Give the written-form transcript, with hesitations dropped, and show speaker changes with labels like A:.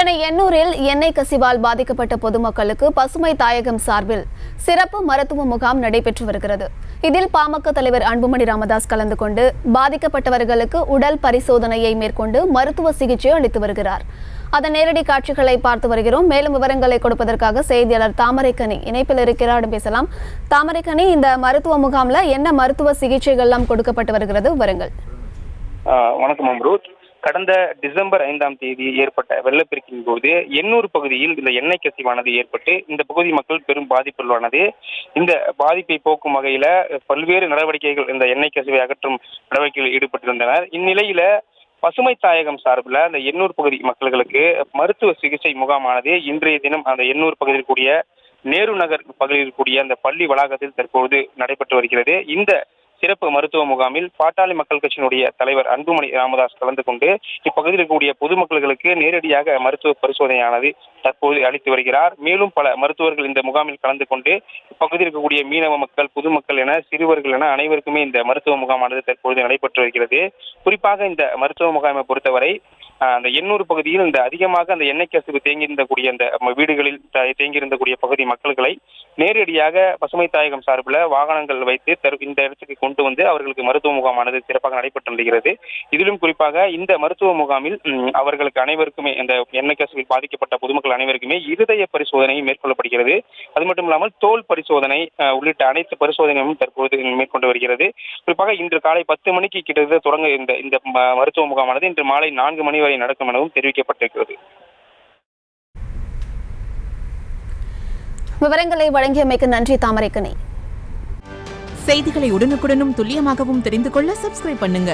A: சென்னை எண்ணூரில் எண்ணெய் கசிவால் பாதிக்கப்பட்ட பொதுமக்களுக்கு பசுமை தாயகம் சார்பில் சிறப்பு மருத்துவ முகாம் நடைபெற்று வருகிறது. இதில் பாமக தலைவர் அன்புமணி ராமதாஸ் கலந்து கொண்டு பாதிக்கப்பட்டவர்களுக்கு உடல் பரிசோதனையை மேற்கொண்டு மருத்துவ சிகிச்சை அளித்து வருகிறார். அதன் நேரடி காட்சிகளை பார்த்து வருகிறோம். மேலும் விவரங்களை கொடுப்பதற்காக செய்தியாளர் தாமரைக்கனி இணைப்பில் இருக்கிறார். பேசலாம். தாமரைக்கனி, இந்த மருத்துவ முகாம்ல என்ன மருத்துவ சிகிச்சைகள் எல்லாம் கொடுக்கப்பட்டு வருகிறது? விவரங்கள்.
B: வணக்கம் அம்ருத். கடந்த டிசம்பர் 5ஆம் தேதி ஏற்பட்ட வெள்ளப்பெருக்கின் போது எண்ணூர் பகுதியில் இந்த எண்ணெய் கசிவானது ஏற்பட்டு இந்த பகுதி மக்கள் பெரும் பாதிப்புள்ளானது. இந்த பாதிப்பை போக்கும் வகையில பல்வேறு நடவடிக்கைகள், இந்த எண்ணெய் கசிவை அகற்றும் நடவடிக்கைகளில் ஈடுபட்டிருந்தனர். இந்நிலையில பசுமை தாயகம் சார்பில் அந்த எண்ணூர் பகுதி மக்களுக்கு மருத்துவ சிகிச்சை முகாமானது இன்றைய தினம் அந்த எண்ணூர் பகுதியில் கூடிய நேரு நகர் பகுதியில் கூடிய அந்த பள்ளி வளாகத்தில் தற்போது நடைபெற்று வருகிறது. இந்த சிறப்பு மருத்துவ முகாமில் பாட்டாளி மக்கள் கட்சியினுடைய தலைவர் அன்புமணி ராமதாஸ் கலந்து கொண்டு இப்பகுதியில் இருக்கக்கூடிய பொதுமக்களுக்கு நேரடியாக மருத்துவ பரிசோதனையானது தற்போது அளித்து வருகிறார். மேலும் பல மருத்துவர்கள் இந்த முகாமில் கலந்து கொண்டு இப்பகுதியில் இருக்கக்கூடிய மீனவ மக்கள், பொதுமக்கள் என சிறுவர்கள் என அனைவருக்குமே இந்த மருத்துவ முகாமானது தற்போது நடைபெற்று வருகிறது. குறிப்பாக இந்த மருத்துவ முகாமை பொறுத்தவரை அந்த எண்ணூர் பகுதியில் இந்த அதிகமாக அந்த எண்ணெய் கசிவு தேங்கியிருந்தக்கூடிய அந்த வீடுகளில் தேங்கியிருந்தக்கூடிய பகுதி மக்களை நேரடியாக பசுமை தாயகம் சார்பில் வாகனங்கள் வைத்து இந்த இடத்துக்கு கொண்டு வந்து அவர்களுக்கு மருத்துவ முகாமானது சிறப்பாக நடைபெற்று வருகிறது. இதிலும் குறிப்பாக இந்த மருத்துவ முகாமில் அவர்களுக்கு அனைவருக்குமே இந்த எண்ணெய் கசிவில் பாதிக்கப்பட்ட பொதுமக்கள் அனைவருக்குமே இருதய பரிசோதனை மேற்கொள்ளப்படுகிறது. அது மட்டும் இல்லாமல் தோல் பரிசோதனை உள்ளிட்ட அனைத்து பரிசோதனையும் தற்போது மேற்கொண்டு வருகிறது. குறிப்பாக இன்று காலை 10 மணிக்கு கிட்டத்தட்ட தொடங்க இந்த மருத்துவ முகாமானது இன்று மாலை 4 மணி வரை நடக்கும் எனவும் தெரிவிக்கப்பட்டிருக்கிறது.
A: விவரங்களை வழங்கியமைக்கு நன்றி தாமரைக்கனி.
C: செய்திகளை உடனுக்குடனும் துல்லியமாகவும் தெரிந்து கொள்ள சப்ஸ்கிரைப் பண்ணுங்க.